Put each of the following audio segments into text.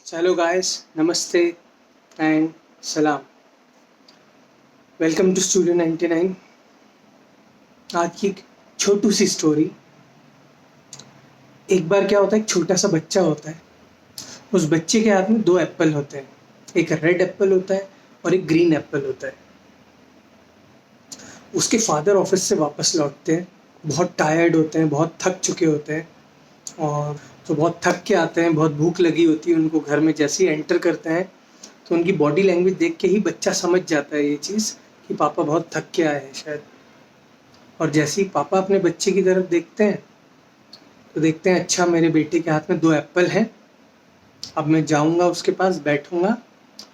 Hello guys, नमस्ते and सलाम। Welcome to studio 99। आज की एक छोटू सी स्टोरी। एक बार क्या होता है, एक छोटा सा बच्चा होता है। उस बच्चे के हाथ में दो एप्पल होते हैं। एक रेड एप्पल होता है और एक ग्रीन एप्पल होता है। उसके फादर ऑफिस से वापस लौटते हैं, बहुत टायर्ड होते हैं, बहुत थक चुके होते हैं। और तो बहुत थक के आते हैं, बहुत भूख लगी होती है उनको। घर में जैसे ही एंटर करते हैं तो उनकी बॉडी लैंग्वेज देख के ही बच्चा समझ जाता है ये चीज़ कि पापा बहुत थक के आए हैं शायद। और जैसे ही पापा अपने बच्चे की तरफ देखते हैं तो देखते हैं, अच्छा मेरे बेटे के हाथ में दो एप्पल हैं। अब मैं जाऊंगा उसके पास, बैठूंगा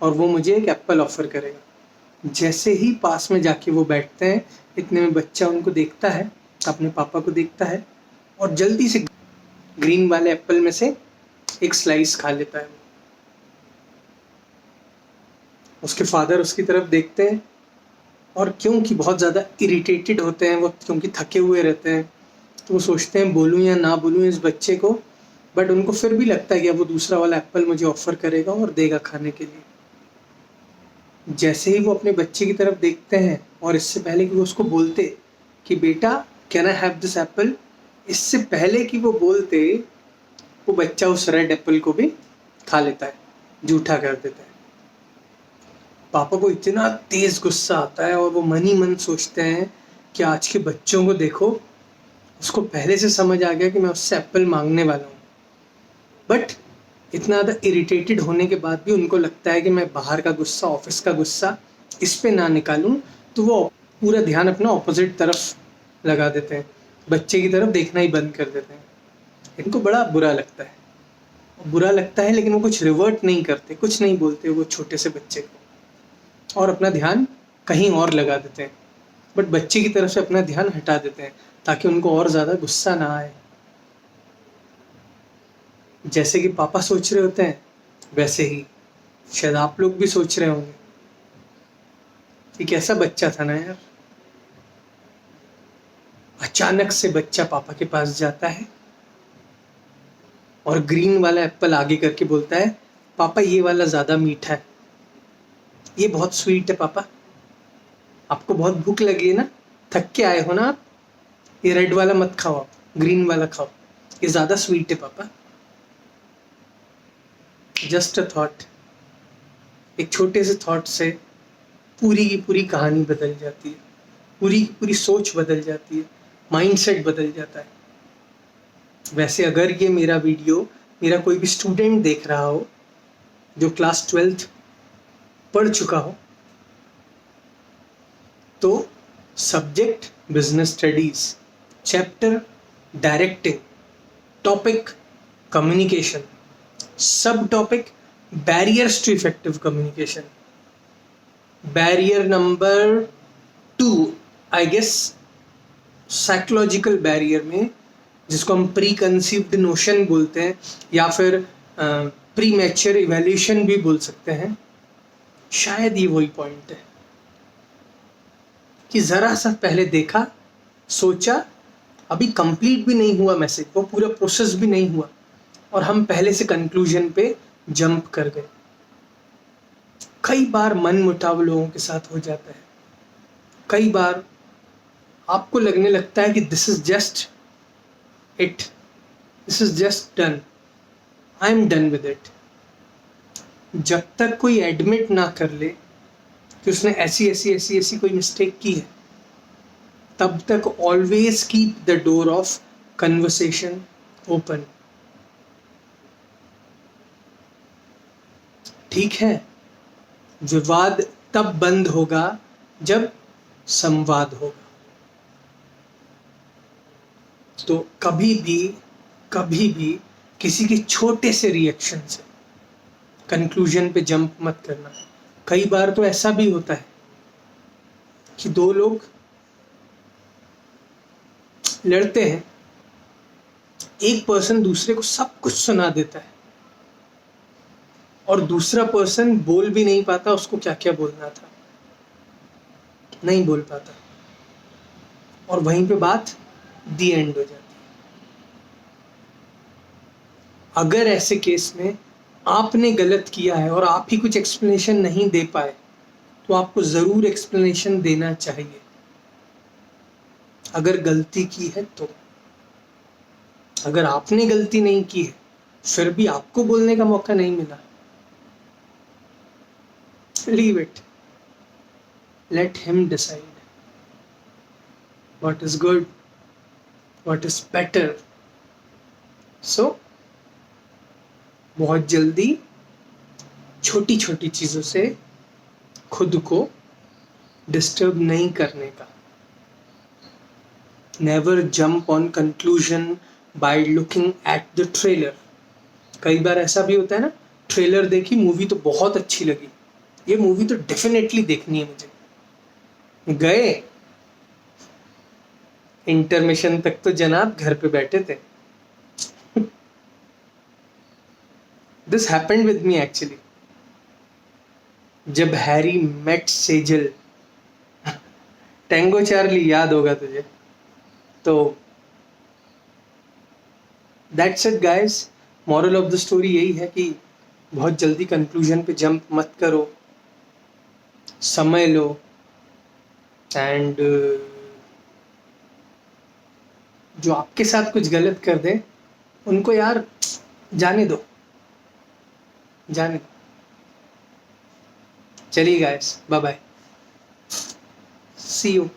और वो मुझे एक एप्पल ऑफर करेगा। जैसे ही पास में जाके वो बैठते हैं, इतने में बच्चा उनको देखता है, अपने पापा को देखता है और जल्दी से ग्रीन वाले एप्पल में से एक स्लाइस खा लेता है। उसके फादर उसकी तरफ देखते हैं और क्योंकि बहुत ज़्यादा इरिटेटेड होते हैं वो, क्योंकि थके हुए रहते हैं, तो वो सोचते हैं बोलूँ या ना बोलूँ इस बच्चे को। बट उनको फिर भी लगता है कि अब वो दूसरा वाला एप्पल मुझे ऑफर करेगा और देगा खाने के लिए। जैसे ही वो अपने बच्चे की तरफ देखते हैं और इससे पहले कि वो उसको बोलते कि बेटा can I have this Apple, इससे पहले कि वो बोलते, वो बच्चा उस रेड एप्पल को भी खा लेता है, जूठा कर देता है। पापा को इतना तेज गुस्सा आता है और वो मन ही मन सोचते हैं कि आज के बच्चों को देखो, उसको पहले से समझ आ गया कि मैं उससे एप्पल मांगने वाला हूँ। बट इतना ज़्यादा इरिटेटेड होने के बाद भी उनको लगता है कि मैं बाहर का गुस्सा, ऑफिस का गुस्सा इस पे ना निकालूं, तो वो पूरा ध्यान अपना ऑपोजिट तरफ लगा देते हैं, बच्चे की तरफ देखना ही बंद कर देते हैं। इनको बड़ा बुरा लगता है, लेकिन वो कुछ रिवर्ट नहीं करते, कुछ नहीं बोलते वो छोटे से बच्चे को, और अपना ध्यान कहीं और लगा देते हैं। बट बच्चे की तरफ से अपना ध्यान हटा देते हैं ताकि उनको और ज़्यादा गुस्सा ना आए। जैसे कि पापा सोच रहे होते हैं, वैसे ही शायद आप लोग भी सोच रहे होंगे कि कैसा बच्चा था ना यार। अचानक से बच्चा पापा के पास जाता है और ग्रीन वाला एप्पल आगे करके बोलता है, पापा ये वाला ज़्यादा मीठा है, ये बहुत स्वीट है पापा। आपको बहुत भूख लगी है ना, थक के आए हो ना आप, ये रेड वाला मत खाओ, आप ग्रीन वाला खाओ, ये ज़्यादा स्वीट है पापा। जस्ट अ थॉट, एक छोटे से थॉट से पूरी की पूरी कहानी बदल जाती है, पूरी की पूरी सोच बदल जाती है, माइंडसेट बदल जाता है। वैसे अगर ये मेरा वीडियो मेरा कोई भी स्टूडेंट देख रहा हो जो क्लास 12th पढ़ चुका हो, तो subject business studies, chapter directing, topic communication, सब topic barriers to effective communication, barrier number 2 I guess psychological barrier में, जिसको हम प्री कंसीव्ड नोशन बोलते हैं या फिर प्री मैच्योर इवैल्यूएशन भी बोल सकते हैं। शायद ये वही पॉइंट है कि ज़रा सा पहले देखा, सोचा, अभी कंप्लीट भी नहीं हुआ मैसेज, वो पूरा प्रोसेस भी नहीं हुआ और हम पहले से कंक्लूजन पे जंप कर गए। कई बार मन मुटाव लोगों के साथ हो जाता है। कई बार आपको लगने लगता है कि this is just it, this is just done, I am done with it. जब तक कोई एडमिट ना कर ले कि उसने ऐसी ऐसी ऐसी ऐसी कोई मिस्टेक की है, तब तक always keep the door of conversation open. ठीक है, विवाद तब बंद होगा जब संवाद होगा। तो कभी भी किसी के छोटे से रिएक्शन से कंक्लूजन पे जंप मत करना। कई बार तो ऐसा भी होता है कि दो लोग लड़ते हैं, एक पर्सन दूसरे को सब कुछ सुना देता है और दूसरा पर्सन बोल भी नहीं पाता उसको क्या क्या बोलना था, नहीं बोल पाता, और वहीं पे बात दी एंड हो जाती है। अगर ऐसे केस में आपने गलत किया है और आप ही कुछ एक्सप्लेनेशन नहीं दे पाए, तो आपको ज़रूर एक्सप्लेनेशन देना चाहिए अगर गलती की है तो। अगर आपने गलती नहीं की है फिर भी आपको बोलने का मौका नहीं मिला, leave it, let him decide what is good, what is better. So बहुत जल्दी छोटी छोटी चीज़ों से खुद को डिस्टर्ब नहीं करने का। Never jump on conclusion by looking at the trailer. कई बार ऐसा भी होता है ना, ट्रेलर देखी, मूवी तो बहुत अच्छी लगी, ये मूवी तो डेफिनेटली देखनी है मुझे, गए इंटरमिशन तक तो जनाब घर पे बैठे थे। This happened with me actually. Jab Harry met Sejal, tango Charlie याद होगा तुझे, तो that's it guys. Moral of the story यही है कि बहुत जल्दी कंक्लूजन पे जंप मत करो, समय लो, एंड जो आपके साथ कुछ गलत कर दे उनको यार जाने दो, जाने दो। चलिए guys, bye bye, see you.